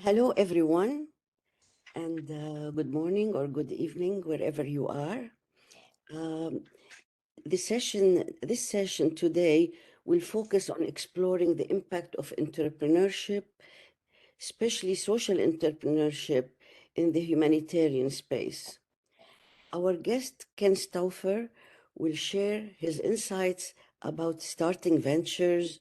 Hello, everyone, and good morning or good evening, wherever you are. Um, this session today will focus on exploring the impact of entrepreneurship, especially social entrepreneurship, in the humanitarian space. Our guest, Ken Stauffer, will share his insights about starting ventures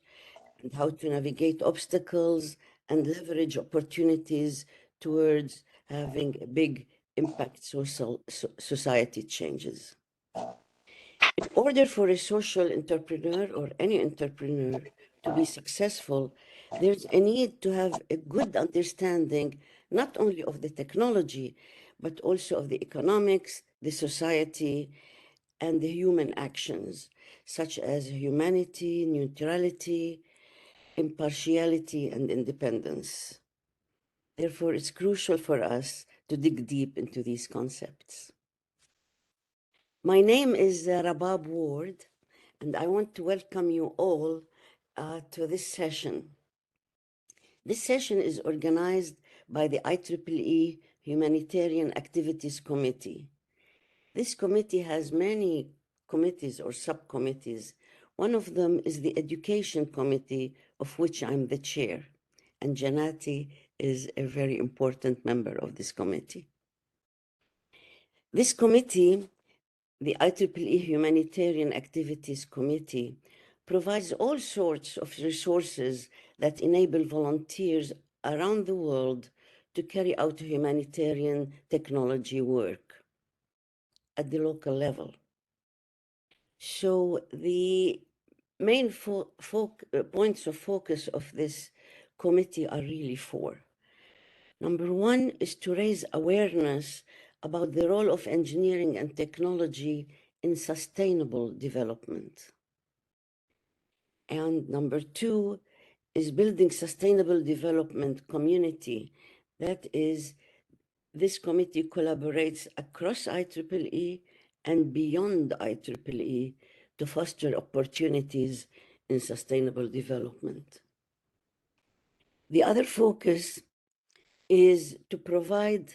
and how to navigate obstacles and leverage opportunities towards having a big impact society changes. In order for a social entrepreneur or any entrepreneur to be successful, there's a need to have a good understanding not only of the technology, but also of the economics, the society, and the human actions, such as humanity, neutrality, impartiality, and independence. Therefore, it's crucial for us to dig deep into these concepts. My name is Rabab Ward, and I want to welcome you all to this session. This session is organized by the IEEE Humanitarian Activities Committee. This committee has many committees or subcommittees. One of them is the Education Committee, of which I'm the chair, and Janati is a very important member of this committee. This committee, the IEEE Humanitarian Activities Committee, provides all sorts of resources that enable volunteers around the world to carry out humanitarian technology work at the local level. So the main points of focus of this committee are really four. Number one is to raise awareness about the role of engineering and technology in sustainable development. And number two is building sustainable development community. That is, this committee collaborates across IEEE and beyond IEEE to foster opportunities in sustainable development. The other focus is to provide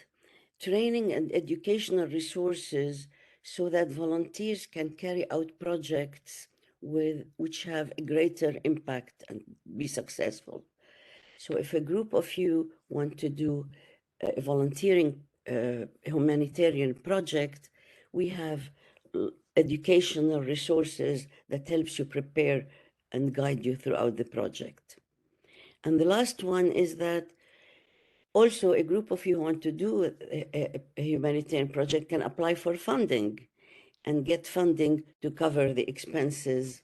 training and educational resources so that volunteers can carry out projects which have a greater impact and be successful. So if a group of you want to do a volunteering humanitarian project, we have educational resources that helps you prepare and guide you throughout the project. And the last one is that also a group of you who want to do a humanitarian project can apply for funding and get funding to cover the expenses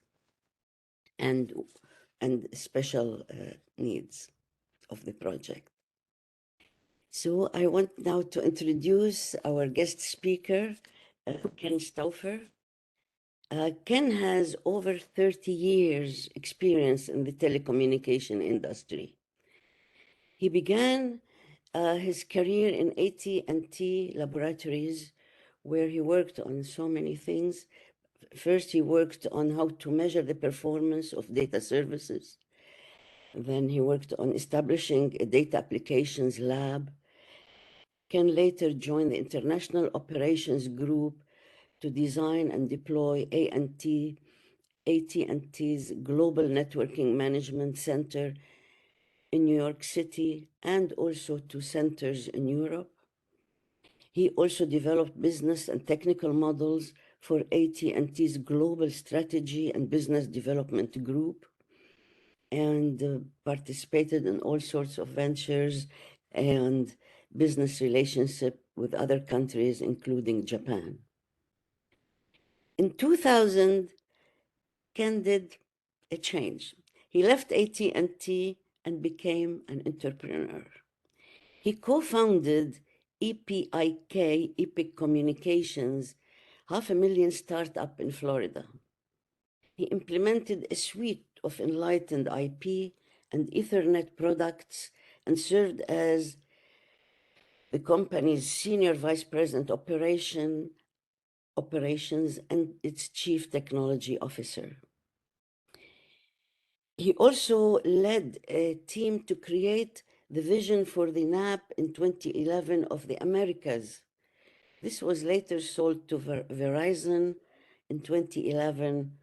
and special needs of the project. So I want now to introduce our guest speaker, Ken Stauffer. Ken has over 30 years experience in the telecommunication industry. He began his career in AT&T Laboratories, where he worked on so many things. First, he worked on how to measure the performance of data services. Then he worked on establishing a data applications lab. Ken later joined the International Operations Group to design and deploy AT&T's Global Networking Management Center in New York City and also to centers in Europe. He also developed business and technical models for AT&T's Global Strategy and Business Development Group and participated in all sorts of ventures and business relationship with other countries, including Japan. In 2000, Ken did a change. He left AT&T and became an entrepreneur. He co-founded EPIK, Epic Communications, 500,000 startup in Florida. He implemented a suite of enlightened IP and Ethernet products and served as the company's senior vice president operations and its chief technology officer. He also led a team to create the vision for the NAP in 2011 of the Americas. This was later sold to Verizon in 2011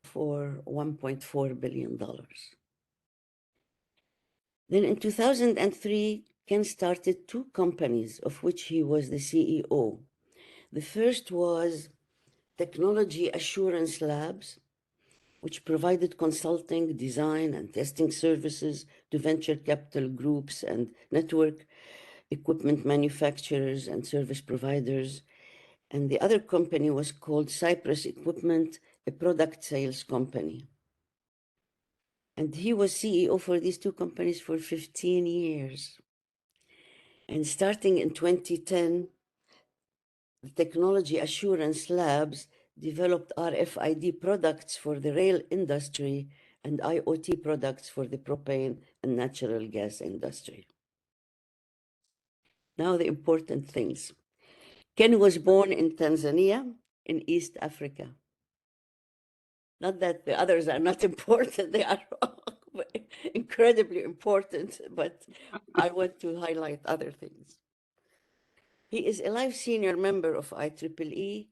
for $1.4 billion. Then in 2003, Ken started two companies, of which he was the CEO. The first was Technology Assurance Labs, which provided consulting, design, and testing services to venture capital groups and network equipment manufacturers and service providers. And the other company was called Cypress Equipment, a product sales company. And he was CEO for these two companies for 15 years. And starting in 2010, the Technology Assurance Labs developed RFID products for the rail industry and IoT products for the propane and natural gas industry. Now the important things. Ken was born in Tanzania in East Africa. Not that the others are not important, they are incredibly important, but I want to highlight other things. He is a life senior member of IEEE,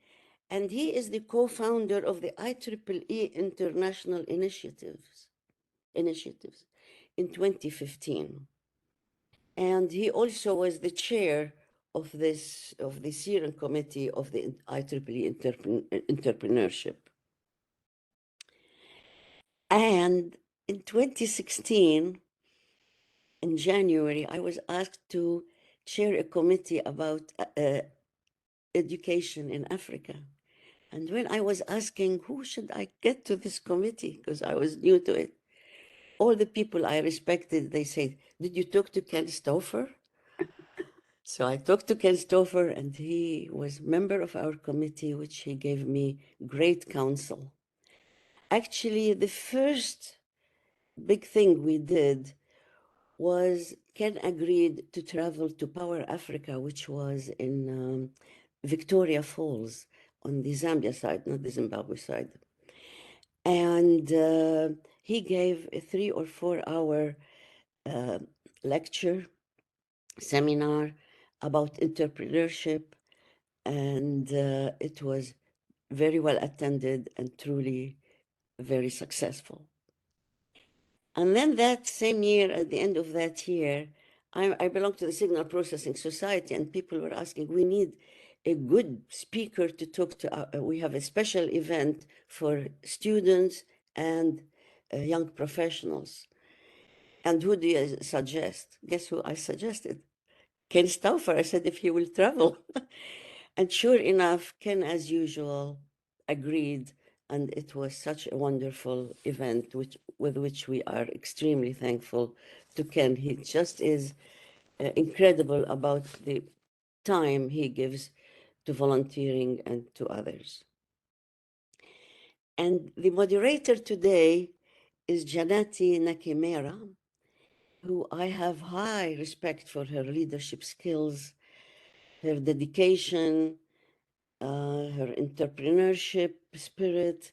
and he is the co-founder of the IEEE International Initiatives in 2015. And he also was the chair of the steering committee of the IEEE Entrepreneurship. And in 2016, in January, I was asked to chair a committee about education in Africa. And when I was asking who should I get to this committee, because I was new to it, all the people I respected, they said, "Did you talk to Ken Stauffer?" So I talked to Ken Stauffer, and he was member of our committee, which he gave me great counsel. Actually, the first big thing we did was Ken agreed to travel to Power Africa, which was in Victoria Falls on the Zambia side, not the Zimbabwe side. And he gave a 3 or 4 hour lecture, seminar about entrepreneurship. And it was very well attended and truly very successful. And then that same year, at the end of that year, I belong to the Signal Processing Society, and people were asking, we need a good speaker to talk to. We have a special event for students and young professionals. And who do you suggest? Guess who I suggested? Ken Stauffer. I said, if he will travel. And sure enough, Ken, as usual, agreed. And it was such a wonderful event, with which we are extremely thankful to Ken. He just is incredible about the time he gives to volunteering and to others. And the moderator today is Janati Nakimera, who I have high respect for her leadership skills, her dedication, her entrepreneurship spirit,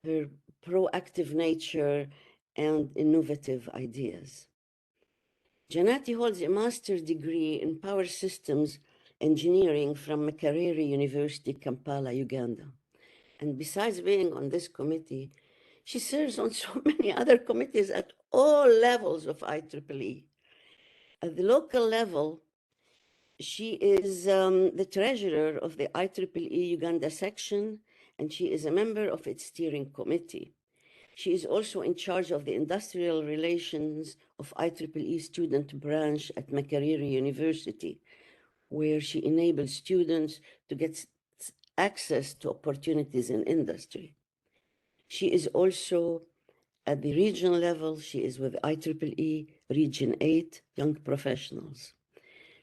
her proactive nature, and innovative ideas. Janati holds a master's degree in power systems engineering from Makerere University, Kampala, Uganda. And besides being on this committee, she serves on so many other committees at all levels of IEEE. At the local level, she is the treasurer of the IEEE Uganda section, and she is a member of its steering committee. She is also in charge of the industrial relations of IEEE student branch at Makerere University, where she enables students to get access to opportunities in industry. She is also at the regional level. She is with IEEE Region 8 Young Professionals.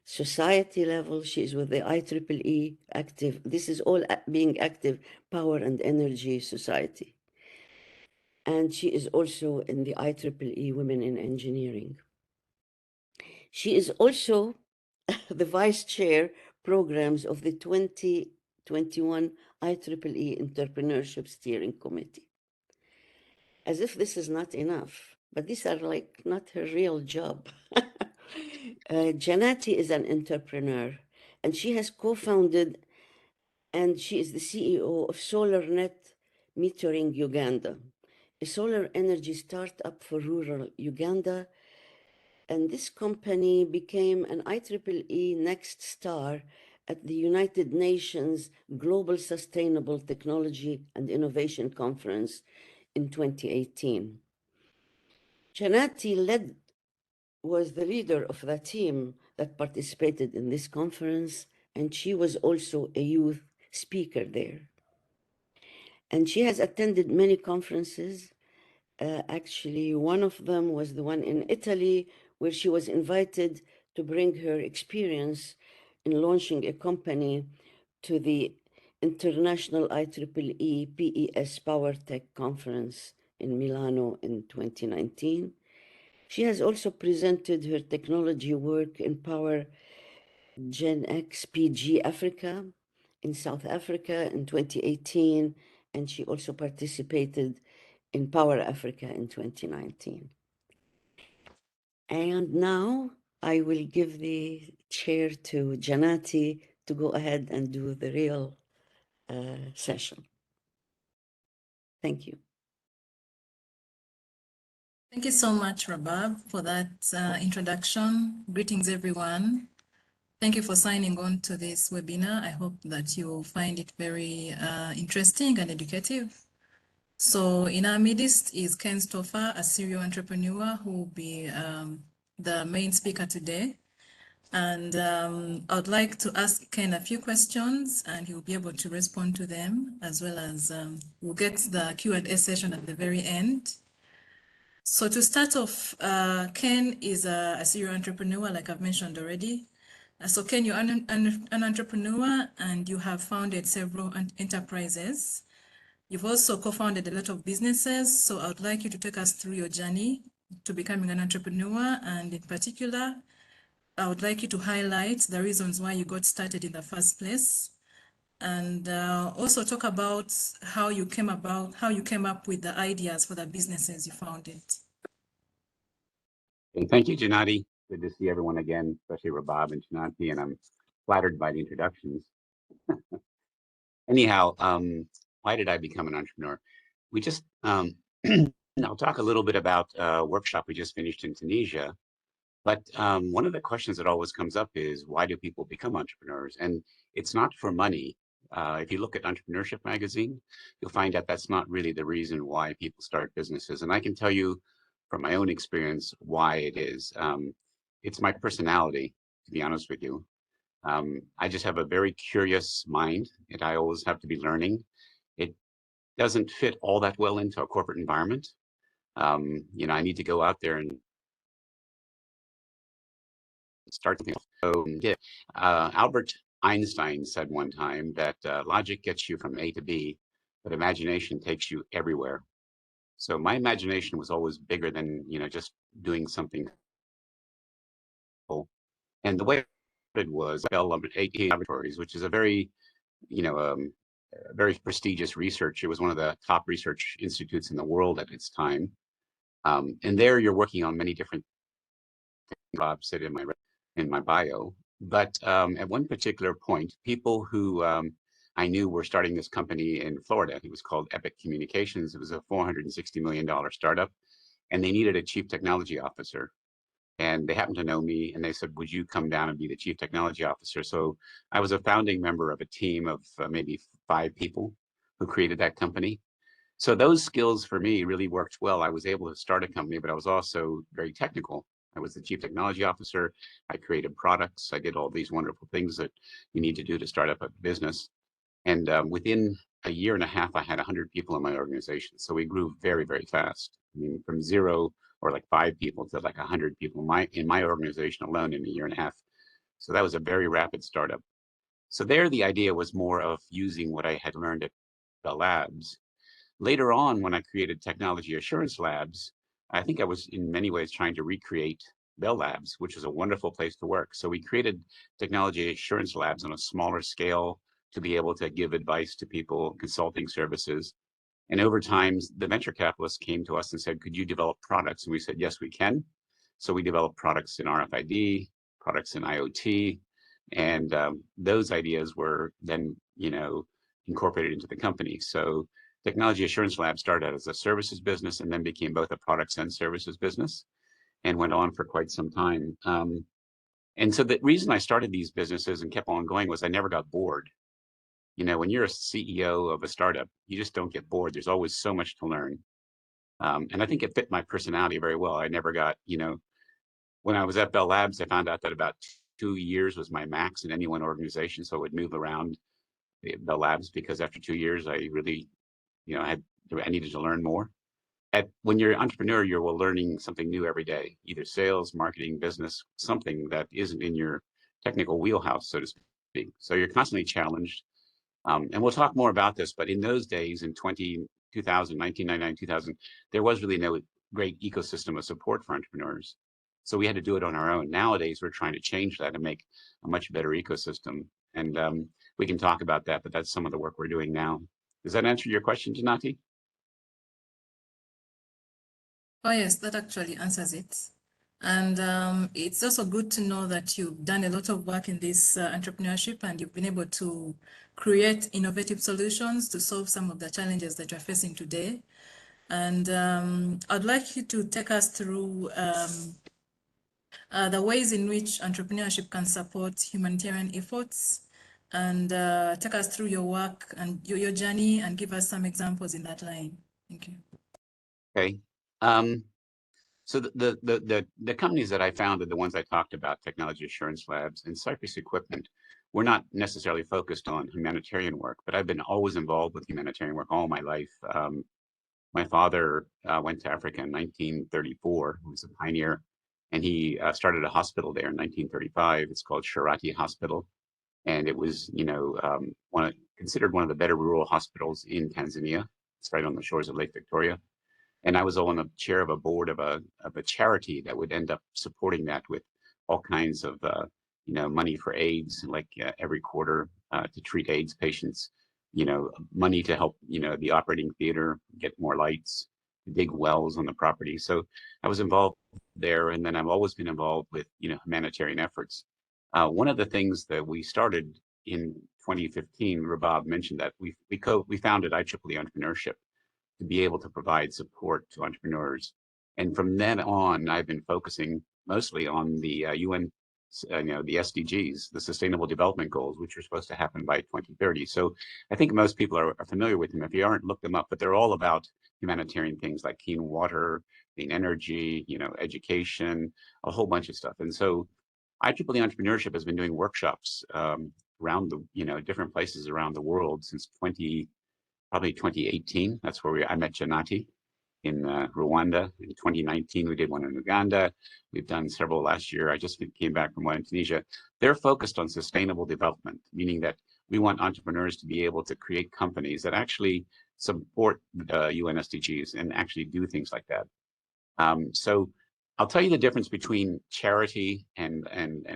Society level, she is with the IEEE Active, this is all being Active Power and Energy Society. And she is also in the IEEE Women in Engineering. She is also the vice chair programs of the 2021 IEEE Entrepreneurship Steering Committee. As if this is not enough, but these are like not her real job. Janati is an entrepreneur, and she has co-founded, and she is the CEO of SolarNet Metering Uganda, a solar energy startup for rural Uganda. And this company became an IEEE Next Star at the United Nations Global Sustainable Technology and Innovation Conference in 2018. Janati was the leader of the team that participated in this conference, and she was also a youth speaker there. And she has attended many conferences. Actually, one of them was the one in Italy, where she was invited to bring her experience in launching a company to the International IEEE PES Power Tech Conference in Milano in 2019. She has also presented her technology work in Power Gen X PG Africa in South Africa in 2018, and she also participated in Power Africa in 2019. And now I will give the chair to Janati to go ahead and do the real session. Thank you. Thank you so much, Rabab, for that introduction. Greetings, everyone. Thank you for signing on to this webinar. I hope that you will find it very interesting and educative. So in our midst is Ken Stauffer, a serial entrepreneur who will be the main speaker today. And I would like to ask Ken a few questions and he'll be able to respond to them, as well as we'll get the Q&A session at the very end. So to start off, Ken is a serial entrepreneur, like I've mentioned already. So Ken, you're an entrepreneur and you have founded several enterprises. You've also co-founded a lot of businesses. So I would like you to take us through your journey to becoming an entrepreneur. And in particular, I would like you to highlight the reasons why you got started in the first place. And also talk about how you came up with the ideas for the businesses you founded. And thank you, Janati. Good to see everyone again, especially Rabab and Janati, and I'm flattered by the introductions. Anyhow, why did I become an entrepreneur? We just, I'll talk a little bit about a workshop we just finished in Tunisia. But one of the questions that always comes up is, why do people become entrepreneurs? And it's not for money. If you look at Entrepreneurship magazine, you'll find that that's not really the reason why people start businesses. And I can tell you from my own experience why it is. It's my personality, to be honest with you. I just have a very curious mind, and I always have to be learning. It doesn't fit all that well into a corporate environment. You know, I need to go out there and start something. So, Albert Einstein said one time that logic gets you from A to B, but imagination takes you everywhere. So my imagination was always bigger than, you know, just doing something. And the way it was Bell 18 Laboratories, which is a very, you know, very prestigious research. It was one of the top research institutes in the world at its time. And there you're working on many different things. Bob said in my bio. But at one particular point, people who I knew were starting this company in Florida. It was called Epic Communications. It was a $460 million startup, and they needed a chief technology officer. And they happened to know me, and they said, would you come down and be the chief technology officer? So I was a founding member of a team of maybe 5 people who created that company. So those skills for me really worked well. I was able to start a company, but I was also very technical. I was the chief technology officer. I created products. I did all these wonderful things that you need to do to start up a business. And within a year and a half, I had 100 people in my organization. So we grew very, very fast. I mean, from 0 or like 5 people to like 100 people in my organization alone in a year and a half. So that was a very rapid startup. So there, the idea was more of using what I had learned at the labs. Later on, when I created Technology Assurance Labs, I think I was in many ways trying to recreate Bell Labs, which is a wonderful place to work. So we created Technology Assurance Labs on a smaller scale to be able to give advice to people, consulting services. And over time, the venture capitalists came to us and said, could you develop products? And we said, yes, we can. So we developed products in RFID, products in IoT, and those ideas were then, incorporated into the company. So Technology Assurance Lab started out as a services business and then became both a products and services business and went on for quite some time. And so the reason I started these businesses and kept on going was I never got bored. When you're a CEO of a startup, you just don't get bored. There's always so much to learn. And I think it fit my personality very well. I never got, when I was at Bell Labs, I found out that about 2 years was my max in any one organization. So I would move around Bell Labs because after 2 years, I really, I needed to learn more. When you're an entrepreneur, you're learning something new every day, either sales, marketing, business, something that isn't in your technical wheelhouse, so to speak. So you're constantly challenged. And we'll talk more about this, but in those days, in 1999, 2000, there was really no great ecosystem of support for entrepreneurs. So we had to do it on our own. Nowadays, we're trying to change that and make a much better ecosystem. And we can talk about that, but that's some of the work we're doing now. Does that answer your question, Janati? Oh, yes, that actually answers it. And it's also good to know that you've done a lot of work in this entrepreneurship and you've been able to create innovative solutions to solve some of the challenges that you're facing today. And I'd like you to take us through the ways in which entrepreneurship can support humanitarian efforts and take us through your work and your journey and give us some examples in that line. Thank you. Okay. So the companies that I founded, the ones I talked about, Technology Assurance Labs and Cypress Equipment, were not necessarily focused on humanitarian work, but I've been always involved with humanitarian work all my life. My father went to Africa in 1934. He was a pioneer, and he started a hospital there in 1935. It's called Sharati Hospital, and it was, considered one of the better rural hospitals in Tanzania. It's right on the shores of Lake Victoria. And I was on the chair of a board of a charity that would end up supporting that with all kinds of money for AIDS, like every quarter to treat AIDS patients, money to help the operating theater get more lights, dig wells on the property. So I was involved there, and then I've always been involved with humanitarian efforts. One of the things that we started in 2015, Rabab mentioned that we founded IEEE Entrepreneurship to be able to provide support to entrepreneurs. And from then on, I've been focusing mostly on the UN, the SDGs, the Sustainable Development Goals, which are supposed to happen by 2030. So I think most people are familiar with them. If you aren't, look them up, but they're all about humanitarian things like clean water, clean energy, education, a whole bunch of stuff. And so IEEE Entrepreneurship has been doing workshops around the, different places around the world since probably 2018. That's where I met Janati in Rwanda. In 2019, we did one in Uganda. We've done several last year. I just came back from one in Tunisia. They're focused on sustainable development, meaning that we want entrepreneurs to be able to create companies that actually support UN SDGs and actually do things like that. So I'll tell you the difference between charity and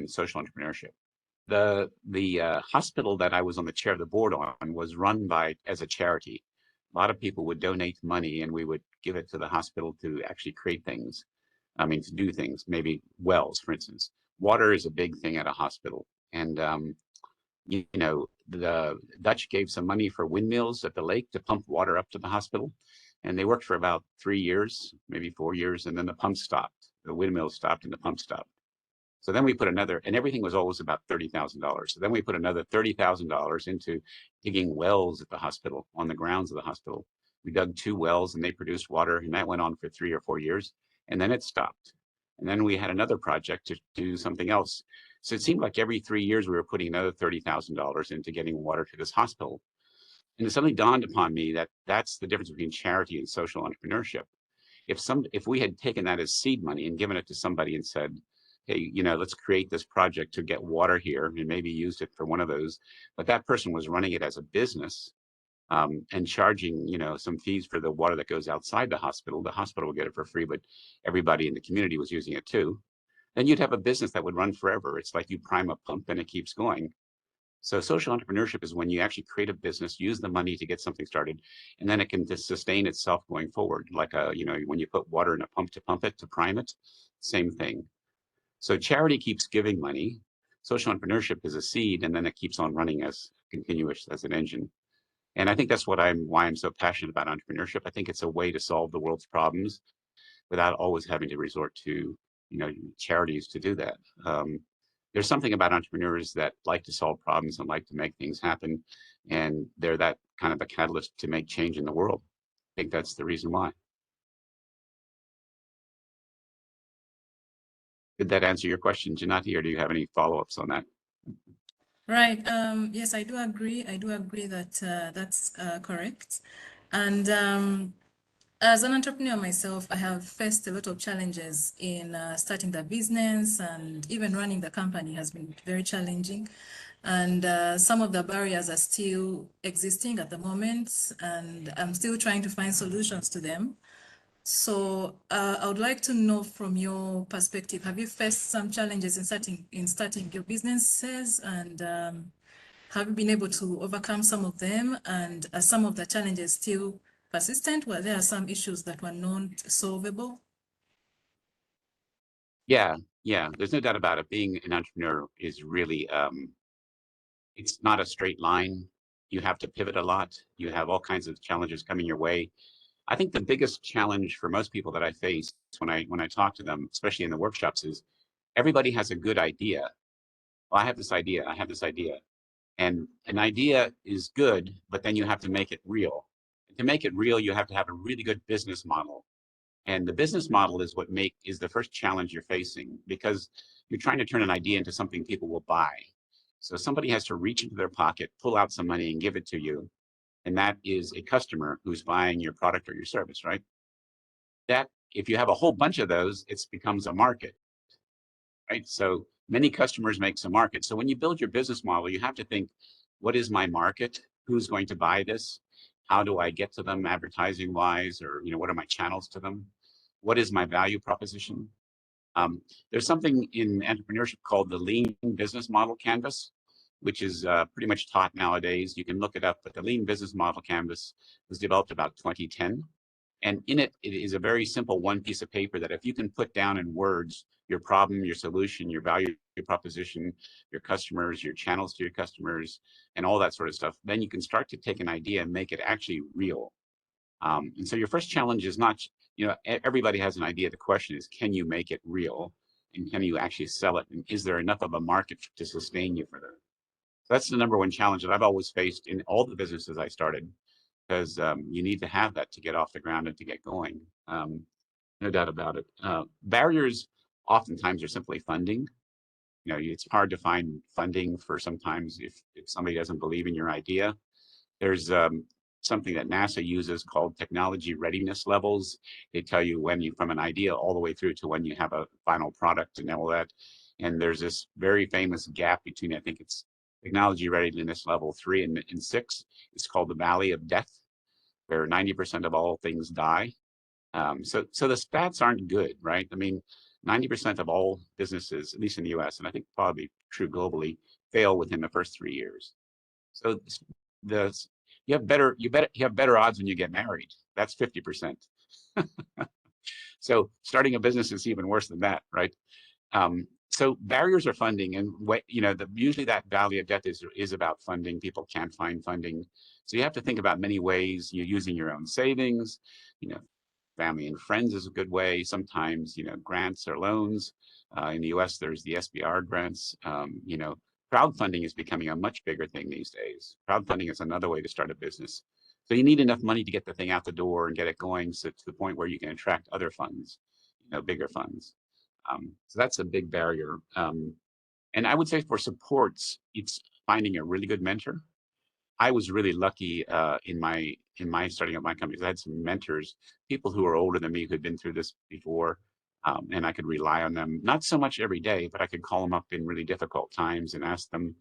social entrepreneurship. The hospital that I was on the chair of the board on was run as a charity. A lot of people would donate money and we would give it to the hospital to actually create things. To do things, maybe wells, for instance. Water is a big thing at a hospital. And, the Dutch gave some money for windmills at the lake to pump water up to the hospital. And they worked for about 3 years, maybe 4 years, and then the pump stopped. The windmill stopped and the pump stopped. So then we put another, and everything was always about $30,000. So then we put another $30,000 into digging wells at the hospital, on the grounds of the hospital. We dug 2 wells and they produced water, and that went on for 3 or 4 years, and then it stopped. And then we had another project to do something else. So it seemed like every 3 years we were putting another $30,000 into getting water to this hospital. And it suddenly dawned upon me that that's the difference between charity and social entrepreneurship. If we had taken that as seed money and given it to somebody and said, hey, let's create this project to get water here, and maybe used it for one of those, but that person was running it as a business and charging, some fees for the water that goes outside the hospital will get it for free, but everybody in the community was using it too. Then you'd have a business that would run forever. It's like you prime a pump and it keeps going. So social entrepreneurship is when you actually create a business, use the money to get something started, and then it can just sustain itself going forward. Like when you put water in a pump to pump it, to prime it, same thing. So charity keeps giving money. Social entrepreneurship is a seed, and then it keeps on running as continuous as an engine. And I think that's why I'm so passionate about entrepreneurship. I think it's a way to solve the world's problems without always having to resort to, charities to do that. There's something about entrepreneurs that like to solve problems and like to make things happen, and they're that kind of a catalyst to make change in the world. I think that's the reason why. Did that answer your question, Janati, or do you have any follow-ups on that? Right. Yes, I do agree. I do agree that that's correct. And as an entrepreneur myself, I have faced a lot of challenges in starting the business, and even running the company has been very challenging. And some of the barriers are still existing at the moment, and I'm still trying to find solutions to them. So I would like to know from your perspective, have you faced some challenges in starting your businesses, and have you been able to overcome some of them? And are some of the challenges still persistent, where there are some issues that were not solvable? Yeah, there's no doubt about it. Being an entrepreneur is really, it's not a straight line. You have to pivot a lot. You have all kinds of challenges coming your way. I think the biggest challenge for most people that I face when I talk to them, especially in the workshops, is everybody has a good idea. Well, I have this idea, I have this idea. And an idea is good, but then you have to make it real. And to make it real, you have to have a really good business model. And the business model is is the first challenge you're facing, because you're trying to turn an idea into something people will buy. So somebody has to reach into their pocket, pull out some money and give it to you. And that is a customer who's buying your product or your service, right? That, if you have a whole bunch of those, it becomes a market, right? So many customers makes a market. So when you build your business model, you have to think, what is my market? Who's going to buy this? How do I get to them advertising wise, or what are my channels to them? What is my value proposition? There's something in entrepreneurship called the lean business model canvas, which is pretty much taught nowadays. You can look it up, but the lean business model canvas was developed about 2010. And in it, it is a very simple one piece of paper that if you can put down in words your problem, your solution, your value, your proposition, your customers, your channels to your customers, and all that sort of stuff, then you can start to take an idea and make it actually real. And so your first challenge is not, everybody has an idea. The question is, can you make it real? And can you actually sell it? And is there enough of a market to sustain you for that? So that's the number one challenge that I've always faced in all the businesses I started, because you need to have that to get off the ground and to get going. No doubt about it. Barriers oftentimes are simply funding. It's hard to find funding for sometimes if somebody doesn't believe in your idea. There's something that NASA uses called technology readiness levels. They tell you when you, from an idea all the way through to when you have a final product and all that. And there's this very famous gap between, I think it's technology readiness level 3 and 6. It's called the Valley of Death, where 90% of all things die. So the stats aren't good, right? I mean, 90% of all businesses, at least in the US, and I think probably true globally, fail within the first 3 years. So you have better odds when you get married. That's 50%. So starting a business is even worse than that, right? So barriers are funding, and usually that valley of death is about funding. People can't find funding, so you have to think about many ways. You're using your own savings, family and friends is a good way. Sometimes grants or loans. In the U.S., there's the SBR grants. Crowdfunding is becoming a much bigger thing these days. Crowdfunding is another way to start a business. So you need enough money to get the thing out the door and get it going, so to the point where you can attract other funds, bigger funds. So that's a big barrier. And I would say for supports, it's finding a really good mentor. I was really lucky in my starting up my company. I had some mentors, people who were older than me who had been through this before, and I could rely on them. Not so much every day, but I could call them up in really difficult times and ask them.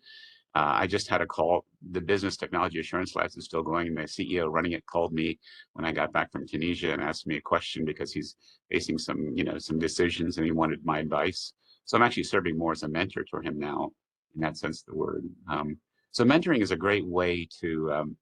I just had a call. The Business Technology Assurance Labs is still going, and the CEO running it called me when I got back from Tunisia and asked me a question because he's facing some decisions and he wanted my advice. So I'm actually serving more as a mentor to him now, in that sense of the word. So mentoring is a great way to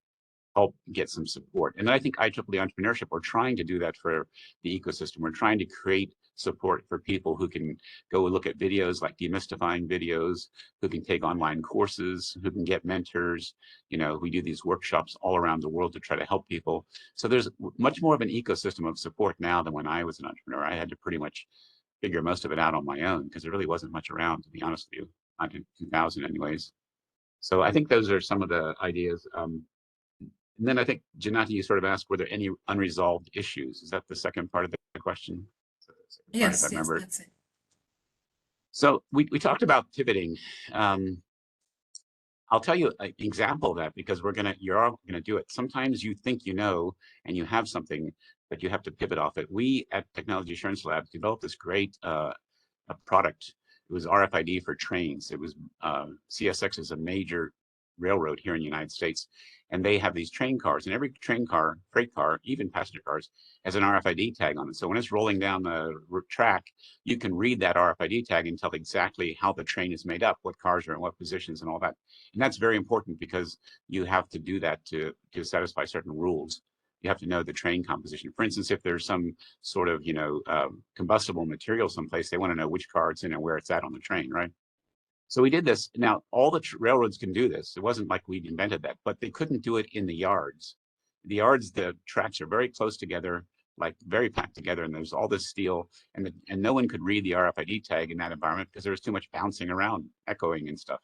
help get some support. And I think IEEE Entrepreneurship, we're trying to do that for the ecosystem. We're trying to create support for people who can go look at videos like demystifying videos, who can take online courses, who can get mentors. You know, we do these workshops all around the world to try to help people. So there's much more of an ecosystem of support now than when I was an entrepreneur. I had to pretty much figure most of it out on my own because there really wasn't much around, to be honest with you, not in 2000 anyways. So I think those are some of the ideas. And then I think, Janati, you sort of asked, were there any unresolved issues? Is that the second part of the question? Yes, yes, that's it. So we talked about pivoting. I'll tell you an example of that because you're all gonna do it. Sometimes you think you know and you have something, but you have to pivot off it. We at Technology Assurance Lab developed this great a product. It was RFID for trains. It was CSX is a major railroad here in the United States, and they have these train cars, and every train car, freight car, even passenger cars, has an RFID tag on it. So when it's rolling down the track, you can read that RFID tag and tell exactly how the train is made up, what cars are in what positions and all that. And that's very important because you have to do that to satisfy certain rules. You have to know the train composition. For instance, if there's some sort of, combustible material someplace, they want to know which car it's in and where it's at on the train, right? So we did this. Now, all the railroads can do this. It wasn't like we invented that, but they couldn't do it in the yards. The yards, the tracks are very close together, like very packed together, and there's all this steel, and no one could read the RFID tag in that environment because there was too much bouncing around, echoing and stuff.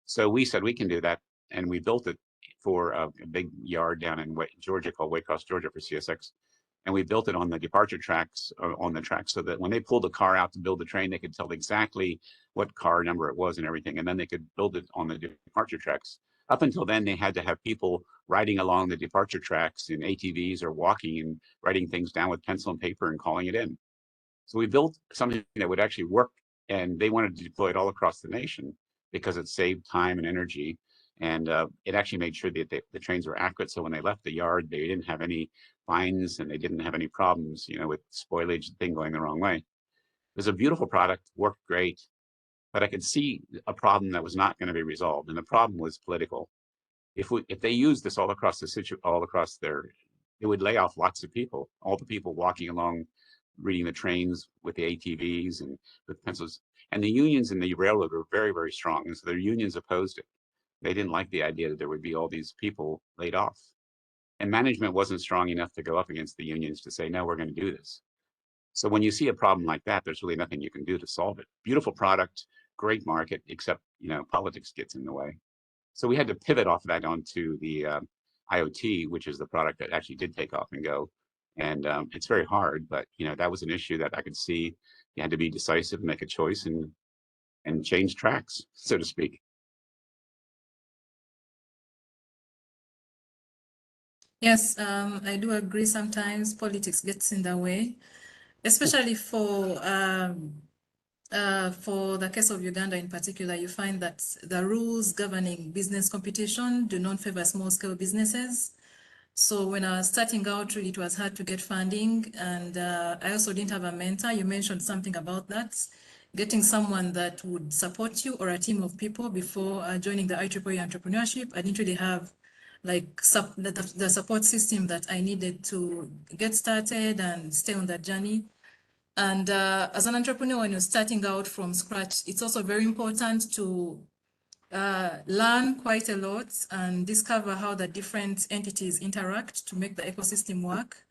So we said we can do that, and we built it for a big yard down in Georgia called Waycross, Georgia for CSX. And we built it on the departure tracks, on the tracks, so that when they pulled the car out to build the train, they could tell exactly what car number it was and everything. And then they could build it on the departure tracks. Up until then, they had to have people riding along the departure tracks in ATVs or walking and writing things down with pencil and paper and calling it in. So we built something that would actually work, and they wanted to deploy it all across the nation because it saved time and energy. And it actually made sure that the trains were accurate. So when they left the yard, they didn't have any fines and they didn't have any problems, with spoilage and thing going the wrong way. It was a beautiful product, worked great, but I could see a problem that was not going to be resolved. And the problem was political. If they used this all across it would lay off lots of people, all the people walking along, reading the trains with the ATVs and with pencils. And the unions in the railroad were very, very strong. And so their unions opposed it. They didn't like the idea that there would be all these people laid off. And management wasn't strong enough to go up against the unions to say, no, we're going to do this. So when you see a problem like that, there's really nothing you can do to solve it. Beautiful product, great market, except, politics gets in the way. So we had to pivot off of that onto the IoT, which is the product that actually did take off and go. And it's very hard, but, that was an issue that I could see. You had to be decisive, make a choice, and change tracks, so to speak. Yes, I do agree. Sometimes politics gets in the way, especially for the case of Uganda in particular. You find that the rules governing business competition do not favor small-scale businesses. So when I was starting out, really, it was hard to get funding, and I also didn't have a mentor. You mentioned something about that, getting someone that would support you or a team of people before joining the IEEE Entrepreneurship. I didn't really have the support system that I needed to get started and stay on that journey. And as an entrepreneur, when you're starting out from scratch, it's also very important to learn quite a lot and discover how the different entities interact to make the ecosystem work.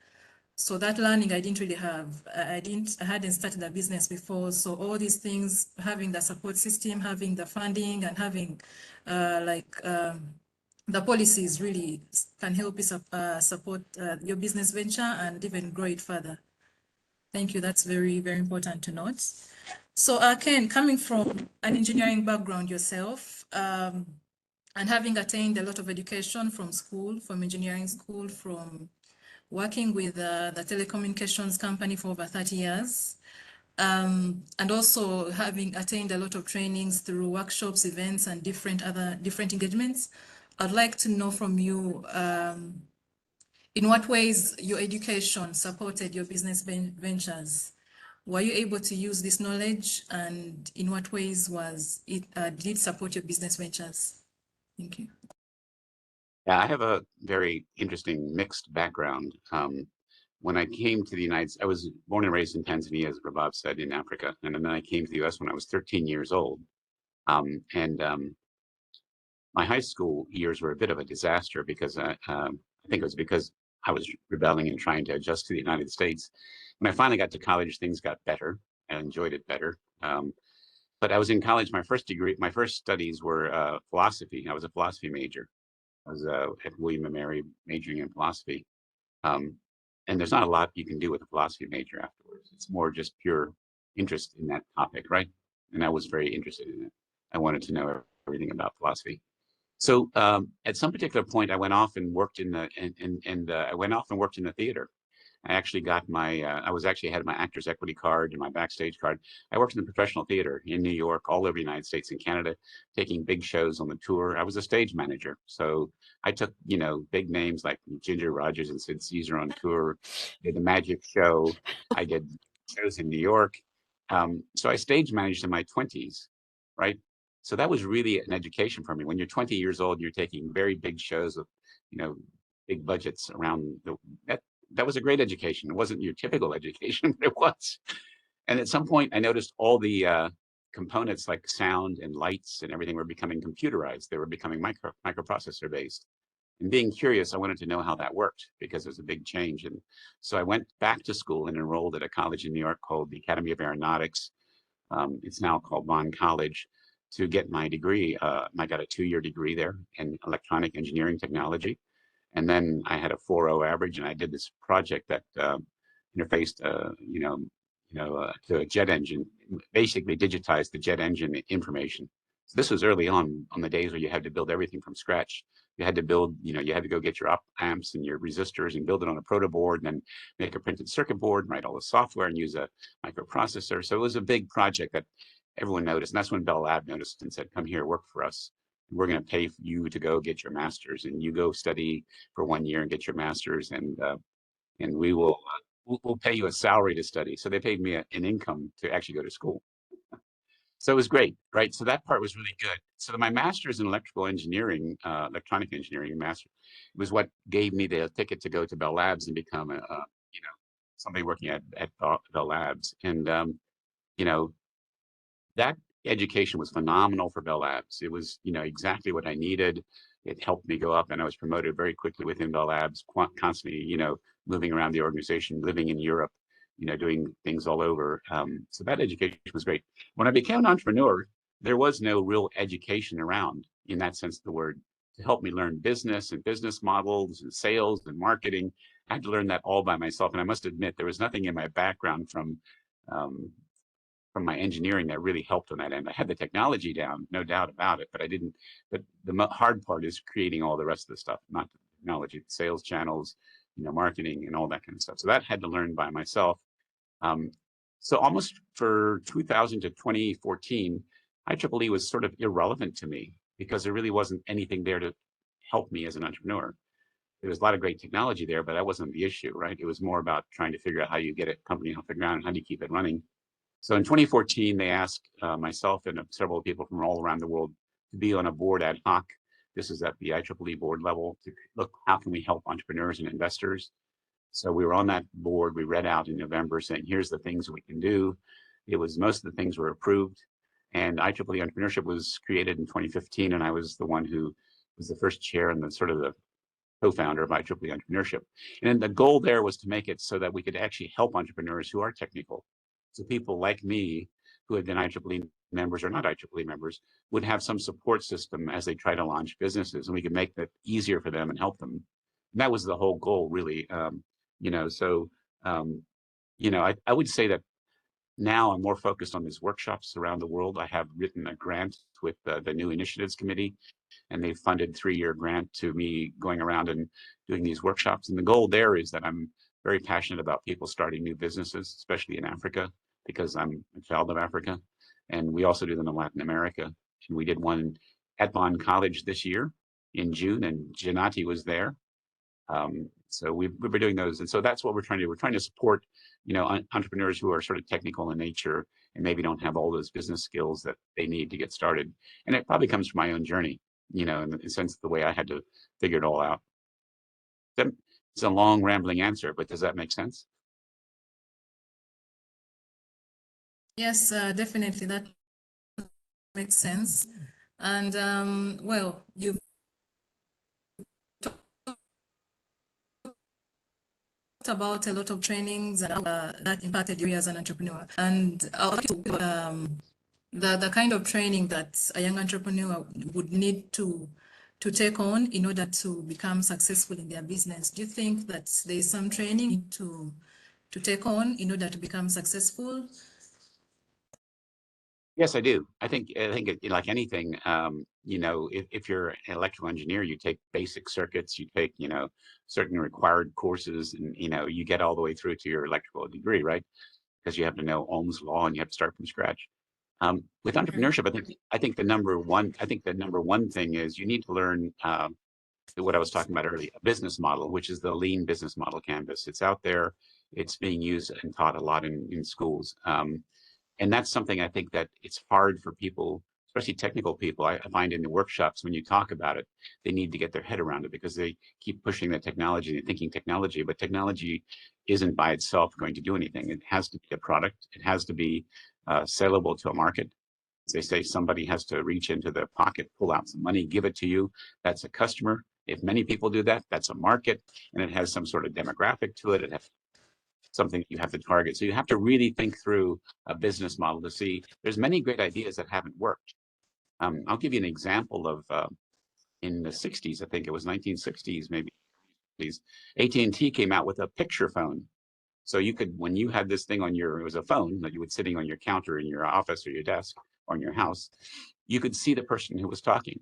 So that learning I didn't really have. I hadn't started a business before. So all these things, having the support system, having the funding, and having the policies really can help you support your business venture and even grow it further. Thank you. That's very, very important to note. So Ken, coming from an engineering background yourself, and having attained a lot of education from school, from engineering school, from working with the telecommunications company for over 30 years, and also having attained a lot of trainings through workshops, events, and different engagements, I'd like to know from you in what ways your education supported your business ventures. Were you able to use this knowledge, and in what ways did it support your business ventures? Thank you. Yeah, I have a very interesting mixed background. When I came to the United States, I was born and raised in Tanzania, as Rabab said, in Africa. And then I came to the US when I was 13 years old. And my high school years were a bit of a disaster because I think it was because I was rebelling and trying to adjust to the United States. When I finally got to college, things got better. I enjoyed it better. But I was in college, my first degree, my first studies were philosophy. I was a philosophy major. I was at William and Mary majoring in philosophy. Um, and there's not a lot you can do with a philosophy major afterwards. It's more just pure interest in that topic, right? And I was very interested in it. I wanted to know everything about philosophy. So at some particular point, I went off and worked in the I went off and worked in the theater. I actually got my I was actually had my actors equity card and my backstage card. I worked in the professional theater in New York, all over the United States and Canada, taking big shows on the tour. I was a stage manager, so I took big names like Ginger Rogers and Sid Caesar on tour. Did the Magic Show. I did shows in New York. So I stage managed in my 20s, right? So that was really an education for me. When you're 20 years old, you're taking very big shows with, big budgets around that was a great education. It wasn't your typical education, but it was. And at some point, I noticed all the components like sound and lights and everything were becoming computerized. They were becoming microprocessor based. And being curious, I wanted to know how that worked because it was a big change. And so I went back to school and enrolled at a college in New York called the Academy of Aeronautics. It's now called Bond College to get my degree. I got a 2-year degree there in electronic engineering technology. And then I had a 4.0 average, and I did this project that interfaced, to a jet engine, basically digitized the jet engine information. So this was early on the days where you had to build everything from scratch. You had to build, you had to go get your op amps and your resistors and build it on a proto board, and then make a printed circuit board, and write all the software, and use a microprocessor. So it was a big project that everyone noticed, and that's when Bell Lab noticed and said, "Come here, work for us. We're going to pay for you to go get your master's, and you go study for 1 year and get your master's, and we will we'll pay you a salary to study." So they paid me an income to actually go to school. So it was great, right? So that part was really good. So my master's in electrical engineering, electronic engineering master, was what gave me the ticket to go to Bell Labs and become somebody working at Bell Labs. And that education was phenomenal for Bell Labs. It was, exactly what I needed. It helped me go up, and I was promoted very quickly within Bell Labs, constantly, moving around the organization, living in Europe, doing things all over. So that education was great. When I became an entrepreneur, there was no real education around, in that sense of the word, to help me learn business and business models and sales and marketing. I had to learn that all by myself. And I must admit, there was nothing in my background from my engineering that really helped on that end. I had the technology down, no doubt about it, but I didn't. But the hard part is creating all the rest of the stuff, not the technology, the sales channels, marketing and all that kind of stuff. So that had to learn by myself. So almost for 2000 to 2014, IEEE was sort of irrelevant to me because there really wasn't anything there to help me as an entrepreneur. There was a lot of great technology there, but that wasn't the issue, right? It was more about trying to figure out how you get a company off the ground and how do you keep it running. So in 2014, they asked myself and several people from all around the world to be on a board ad hoc. This is at the IEEE board level to look, how can we help entrepreneurs and investors? So we were on that board. We read out in November saying, here's the things we can do. It was, most of the things were approved. And IEEE Entrepreneurship was created in 2015. And I was the one who was the first chair and the sort of the co-founder of IEEE Entrepreneurship. And then the goal there was to make it so that we could actually help entrepreneurs who are technical. So people like me who had been IEEE members or not IEEE members would have some support system as they try to launch businesses, and we could make that easier for them and help them. And that was the whole goal, really. I would say that now I'm more focused on these workshops around the world. I have written a grant with the New Initiatives Committee, and they funded 3-year grant to me going around and doing these workshops. And the goal there is that I'm very passionate about people starting new businesses, especially in Africa, because I'm a child of Africa. And we also do them in Latin America. And we did one at Bond College this year in June, and Janati was there. So we've been doing those. And so that's what we're trying to do. We're trying to support, entrepreneurs who are sort of technical in nature and maybe don't have all those business skills that they need to get started. And it probably comes from my own journey. you know, in the sense of the way I had to figure it all out. It's a long rambling answer, but does that make sense? Yes, definitely that makes sense. And well, you've talked about a lot of trainings and that impacted you as an entrepreneur. And I'll ask you the kind of training that a young entrepreneur would need to take on in order to become successful in their business. Do you think that there is some training to take on in order to become successful? Yes, I do. I think like anything, you know, if you're an electrical engineer, you take basic circuits, you take, you know, certain required courses, and you know, you get all the way through to your electrical degree, right? Because you have to know Ohm's law and you have to start from scratch. With entrepreneurship, I think the number one thing is you need to learn what I was talking about earlier, a business model, which is the lean business model canvas. It's out there, it's being used and taught a lot in schools. And that's something I think that it's hard for people, especially technical people. I find in the workshops when you talk about it, they need to get their head around it because they keep pushing the technology and thinking technology, but technology isn't by itself going to do anything. It has to be a product. It has to be sellable to a market. As they say, somebody has to reach into their pocket, pull out some money, give it to you. That's a customer. If many people do that, that's a market, and it has some sort of demographic to it. It has something you have to target. So you have to really think through a business model to see there's many great ideas that haven't worked. I'll give you an example of in the 60s, I think it was 1960s, maybe AT&T came out with a picture phone. So you could, when you had this thing on your, it was a phone that you would sitting on your counter in your office or your desk or in your house, you could see the person who was talking,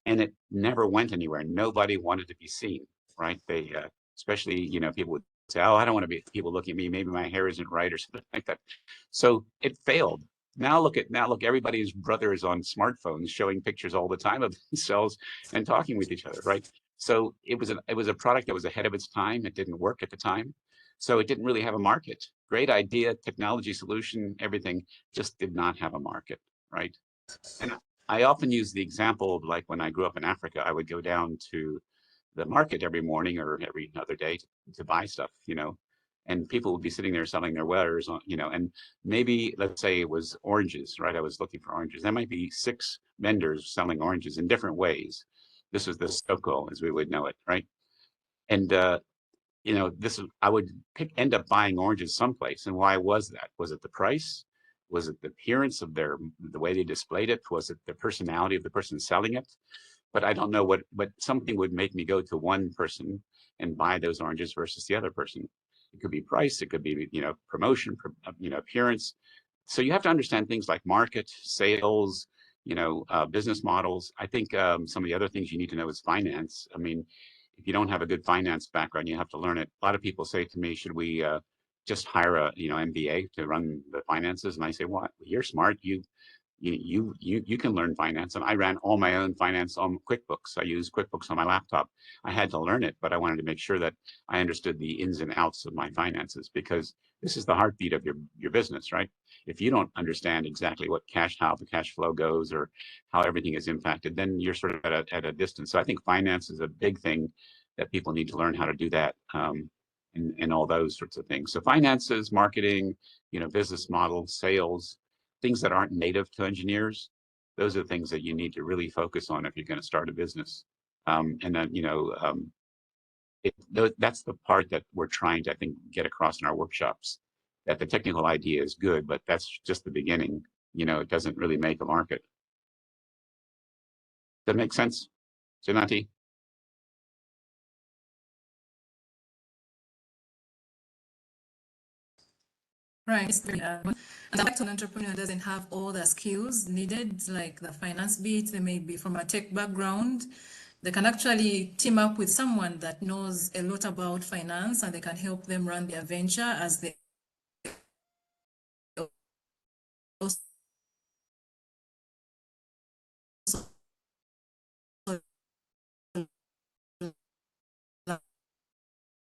and it never went anywhere. Nobody wanted to be seen, right? They, especially, you know, people would say, oh, I don't want to be people looking at me. Maybe my hair isn't right or something like that. So it failed. Now look, everybody's brother is on smartphones showing pictures all the time of themselves and talking with each other, right? So it was a product that was ahead of its time. It didn't work at the time. So it didn't really have a market. Great idea, technology solution, everything, just did not have a market, right? And I often use the example of like when I grew up in Africa, I would go down to the market every morning or every other day to buy stuff, you know, and people would be sitting there selling their wares, you know, and maybe let's say it was oranges, right? I was looking for oranges. There might be 6 vendors selling oranges in different ways. This was the Soko, as we would know it, right? And you know, I would end up buying oranges someplace. And why was that? Was it the price? Was it the appearance of the way they displayed it? Was it the personality of the person selling it? But I don't know but something would make me go to one person and buy those oranges versus the other person. It could be price, it could be, you know, promotion, you know, appearance. So you have to understand things like market, sales, you know, business models. I think some of the other things you need to know is finance. I mean, if you don't have a good finance background, you have to learn it. A lot of people say to me, should we just hire a, you know, MBA to run the finances? And I say, what? You're smart. You can learn finance. And I ran all my own finance on QuickBooks. I use QuickBooks on my laptop. I had to learn it, but I wanted to make sure that I understood the ins and outs of my finances, because this is the heartbeat of your business, right? If you don't understand exactly how the cash flow goes or how everything is impacted, then you're sort of at a distance. So I think finance is a big thing that people need to learn how to do that, and all those sorts of things. So finances, marketing, you know, business models, sales, things that aren't native to engineers. Those are the things that you need to really focus on if you're going to start a business. And then, you know, that's the part that we're trying to, I think, get across in our workshops, that the technical idea is good, but that's just the beginning. You know, it doesn't really make a market. Does that make sense, Janati? Right. And the fact an entrepreneur doesn't have all the skills needed, like the finance bit, they may be from a tech background. They can actually team up with someone that knows a lot about finance, and they can help them run their venture as they also learn.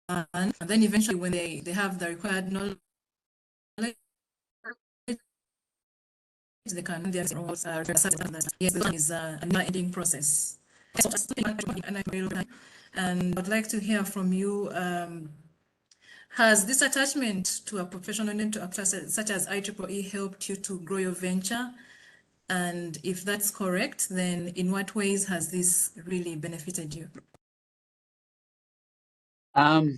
And then eventually when they have the required knowledge, they can their yes, this one is a never ending process. And I'd like to hear from you. Has this attachment to a professional network such as IEEE helped you to grow your venture? And if that's correct, then in what ways has this really benefited you? Well,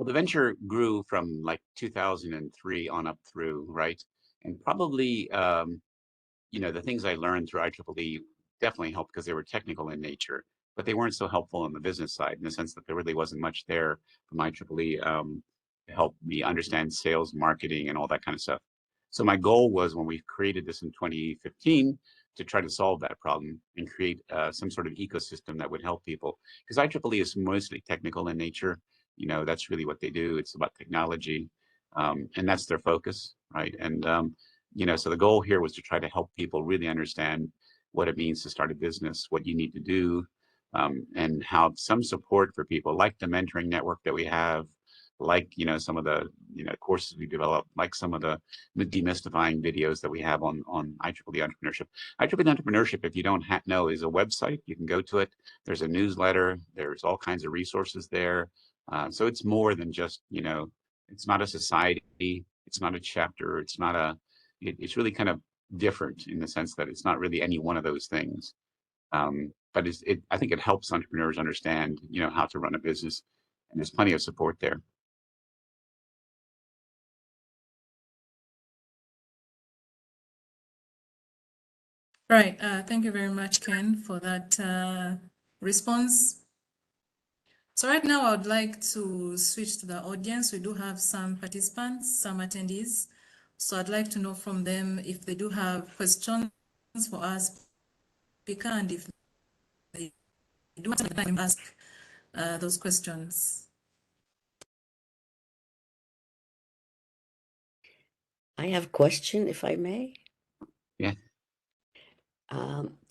the venture grew from like 2003 on up through, right? And probably, the things I learned through IEEE definitely helped because they were technical in nature, but they weren't so helpful on the business side in the sense that there really wasn't much there from IEEE to help me understand sales, marketing, and all that kind of stuff. So my goal was when we created this in 2015 to try to solve that problem and create some sort of ecosystem that would help people. Because IEEE is mostly technical in nature. That's really what they do. It's about technology, and that's their focus, right? And so the goal here was to try to help people really understand what it means to start a business, what you need to do, and have some support for people, like the mentoring network that we have, like some of the courses we develop, like some of the demystifying videos that we have on IEEE Entrepreneurship. IEEE Entrepreneurship, if you don't know, is a website. You can go to it. There's a newsletter. There's all kinds of resources there. So it's more than just it's not a society. It's not a chapter. It's not a it's really kind of different in the sense that it's not really any one of those things. But I think it helps entrepreneurs understand, how to run a business, and there's plenty of support there. Right. Thank you very much, Ken, for that response. So right now, I would like to switch to the audience. We do have some participants, some attendees. So I'd like to know from them if they do have questions for us, speaker, and if they do have time to ask those questions. I have a question, if I may. Yeah.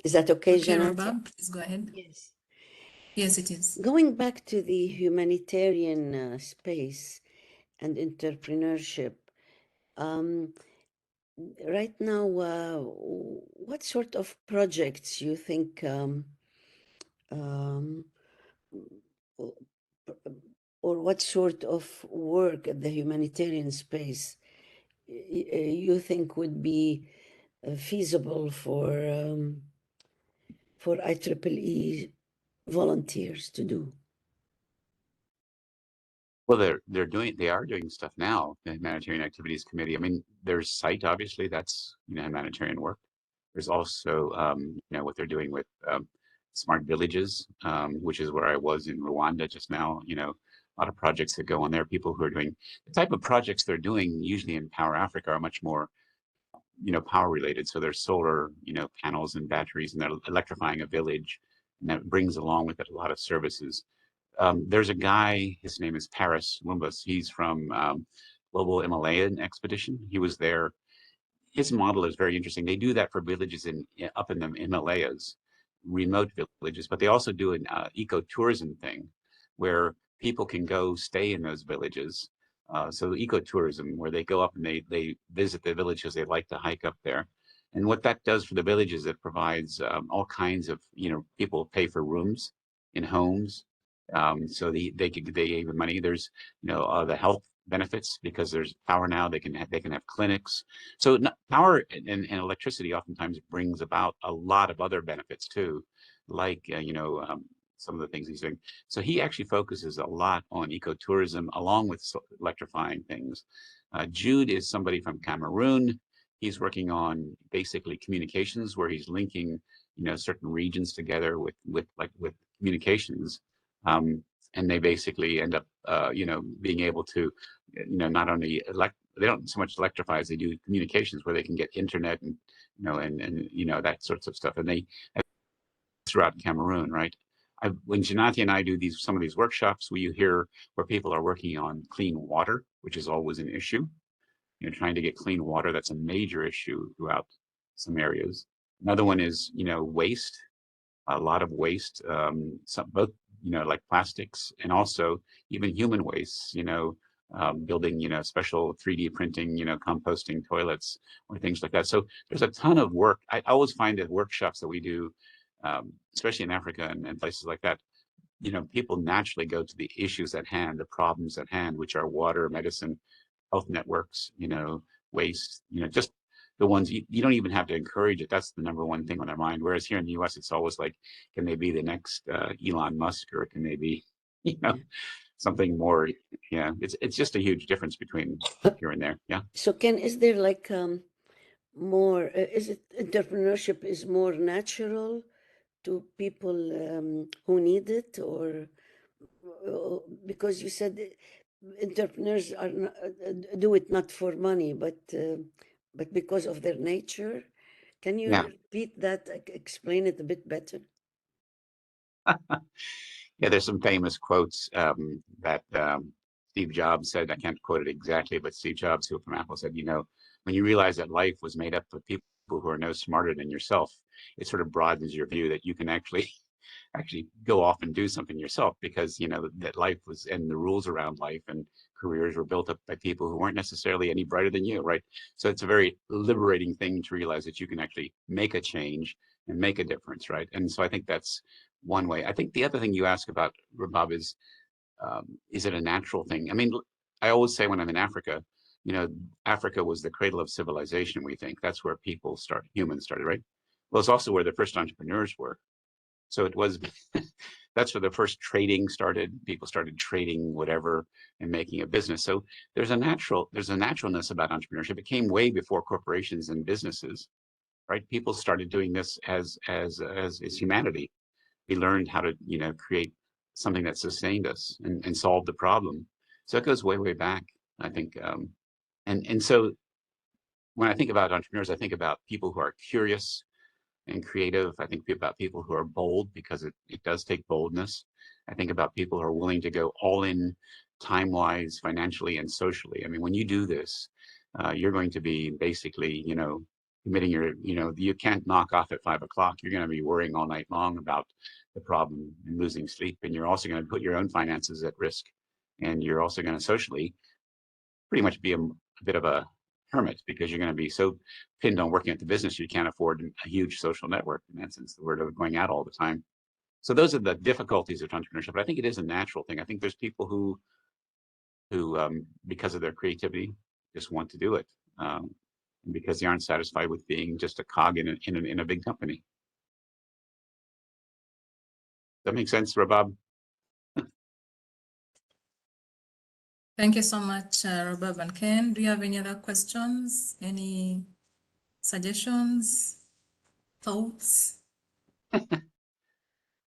Is that okay, Okay, Janati? Rabab, please go ahead. Yes. Yes, it is. Going back to the humanitarian space and entrepreneurship, right now, what sort of projects you think um, or what sort of work at the humanitarian space you think would be feasible for IEEE volunteers to do? Well, they are doing stuff now, the Humanitarian Activities Committee. I mean, there's SITE, obviously, that's humanitarian work. There's also what they're doing with smart villages, which is where I was in Rwanda just now. A lot of projects that go on there. People who are doing the type of projects they're doing usually in Power Africa are much more power related. So there's solar panels and batteries, and they're electrifying a village, and that brings along with it a lot of services. There's a guy, his name is Paris Lumbus. He's from Global Himalayan Expedition. He was there. His model is very interesting. They do that for villages up in the Himalayas, remote villages, but they also do an ecotourism thing where people can go stay in those villages. So ecotourism, where they go up and they visit the villages, they like to hike up there. And what that does for the villages, it provides all kinds of, people pay for rooms in homes. So they give money. There's, the health benefits because there's power now. They can have clinics. So power and electricity oftentimes brings about a lot of other benefits too, like some of the things he's doing. So he actually focuses a lot on ecotourism along with electrifying things. Jude is somebody from Cameroon. He's working on basically communications, where he's linking certain regions together with communications. And they basically end up being able to not only they don't so much electrify as they do communications, where they can get internet and that sorts of stuff. And they throughout Cameroon, right? When Janati and I do some of these workshops, we hear where people are working on clean water, which is always an issue. Trying to get clean water, that's a major issue throughout some areas. Another one is waste. A lot of waste, both like plastics and also even human waste. Building special 3D printing, composting toilets or things like that. So there's a ton of work. I always find that workshops that we do especially in Africa and places like that, people naturally go to the issues at hand, the problems at hand, which are water, medicine, health networks, waste, just the ones you don't even have to encourage it. That's the number one thing on their mind. Whereas here in the US, it's always like, can they be the next Elon Musk, or can they be, something more? Yeah, it's just a huge difference between here and there. Yeah. So Ken, is there like more, is it entrepreneurship is more natural to people who need it, or because you said entrepreneurs are not, do it not for money, but because of their nature? Can you Yeah. repeat that, explain it a bit better? Yeah, there's some famous quotes that Steve Jobs said. I can't quote it exactly, but Steve Jobs, who from Apple, said, when you realize that life was made up of people who are no smarter than yourself, it sort of broadens your view that you can actually go off and do something yourself, because that life was, and the rules around life and careers were built up by people who weren't necessarily any brighter than you, right? So it's a very liberating thing to realize that you can actually make a change and make a difference, right? And so I think that's one way. I think the other thing you ask about, Rabab, is it a natural thing? I mean, I always say when I'm in Africa, Africa was the cradle of civilization. We think that's where humans started, right? Well, it's also where the first entrepreneurs were. So it was, that's where the first trading started. People started trading whatever and making a business. So there's a naturalness about entrepreneurship. It came way before corporations and businesses, right? People started doing this as humanity. We learned how to, create something that sustained us and solved the problem. So it goes way, way back, I think. And so when I think about entrepreneurs, I think about people who are curious and creative. I think about people who are bold, because it does take boldness. I think about people who are willing to go all in, time-wise, financially, and socially. I mean, when you do this, you're going to be basically, committing you can't knock off at 5 o'clock. You're going to be worrying all night long about the problem and losing sleep. And you're also going to put your own finances at risk. And you're also going to socially pretty much be a bit of a hermit, because you're going to be so pinned on working at the business, you can't afford a huge social network, in that sense, the word of going out all the time. So those are the difficulties of entrepreneurship. But I think it is a natural thing. I think there's people who because of their creativity, just want to do it, because they aren't satisfied with being just a cog in a big company. Does that make sense, Rabab? Thank you so much, Rabab and Ken. Do you have any other questions? Any suggestions, thoughts?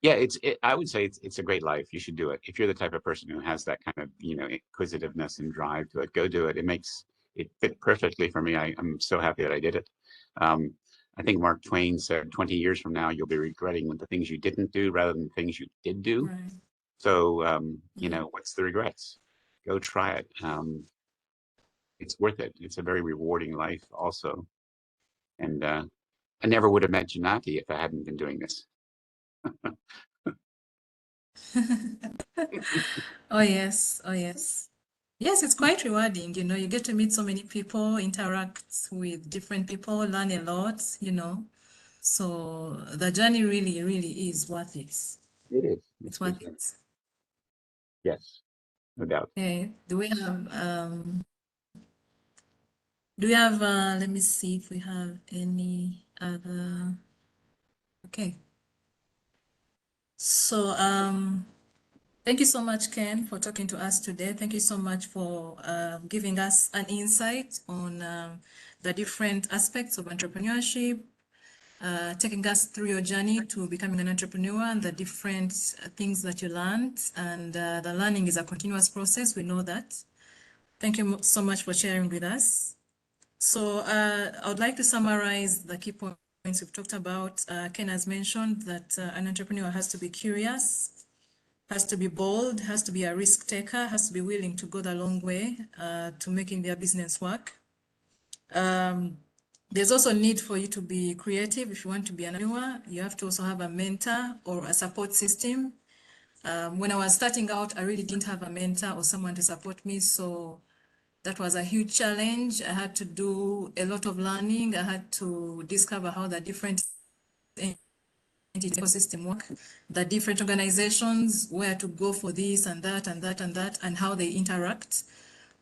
Yeah, I would say it's a great life. You should do it. If you're the type of person who has that kind of, inquisitiveness and drive to it, go do it. It fit perfectly for me. I'm so happy that I did it. I think Mark Twain said 20 years from now, you'll be regretting the things you didn't do rather than the things you did do. Right. So, what's the regrets? Go try it. It's worth it. It's a very rewarding life also. And I never would have met Janati if I hadn't been doing this. Oh, yes. Oh, yes. Yes, it's quite rewarding. You get to meet so many people, interact with different people, learn a lot, So the journey really, really is worth it. It is. It's worth it. Yes, no doubt. Okay. Do we have, let me see if we have any other, okay. So, thank you so much, Ken, for talking to us today. Thank you so much for giving us an insight on the different aspects of entrepreneurship, taking us through your journey to becoming an entrepreneur and the different things that you learned. And the learning is a continuous process. We know that. Thank you so much for sharing with us. So I would like to summarize the key points we've talked about. Ken has mentioned that an entrepreneur has to be curious, has to be bold, has to be a risk taker, has to be willing to go the long way to making their business work. There's also a need for you to be creative. If you want to be an entrepreneur, you have to also have a mentor or a support system. When I was starting out, I really didn't have a mentor or someone to support me. So that was a huge challenge. I had to do a lot of learning. I had to discover how the different ecosystem work, the different organizations, where to go for this and that and that and that, and how they interact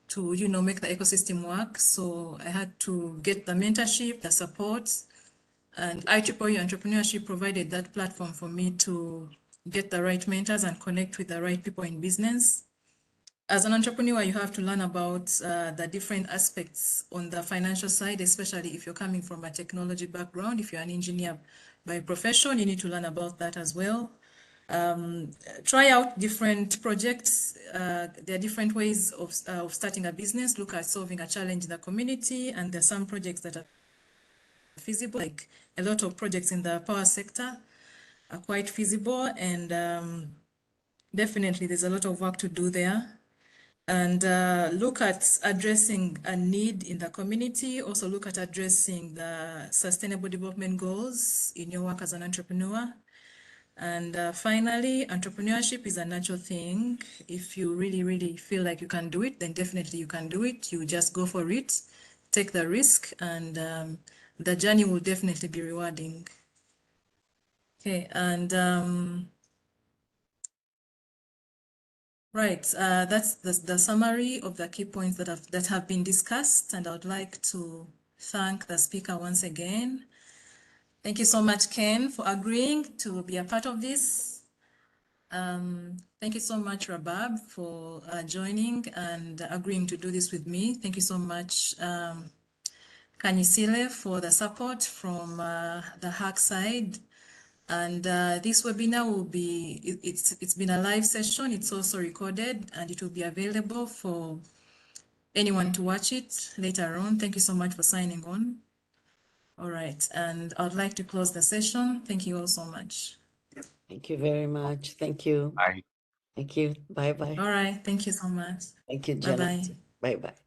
to, you know, make the ecosystem work. So I had to get the mentorship, the support, and IEEE Entrepreneurship provided that platform for me to get the right mentors and connect with the right people in business. As an entrepreneur, you have to learn about the different aspects on the financial side, especially if you're coming from a technology background. If you're an engineer by profession, you need to learn about that as well. Try out different projects. There are different ways of starting a business. Look at solving a challenge in the community, and there are some projects that are feasible, like a lot of projects in the power sector are quite feasible, and definitely there's a lot of work to do there. And look at addressing a need in the community. Also look at addressing the sustainable development goals in your work as an entrepreneur. And finally, entrepreneurship is a natural thing. If you really, really feel like you can do it, then definitely you can do it. You just go for it, take the risk, and the journey will definitely be rewarding. Okay, and right, that's the summary of the key points that have been discussed, and I would like to thank the speaker once again. Thank you so much, Ken, for agreeing to be a part of this. Thank you so much, Rabab, for joining and agreeing to do this with me. Thank you so much, Kanyisile, for the support from the HAC side. And this webinar will be, it's been a live session. It's also recorded, and it will be available for anyone to watch it later on. Thank you so much for signing on. All right, and I'd like to close the session. Thank you all so much. Thank you very much. Thank you. Bye. Thank you. Bye-bye. All right, thank you so much. Thank you, Bye-bye. Janati. Bye-bye.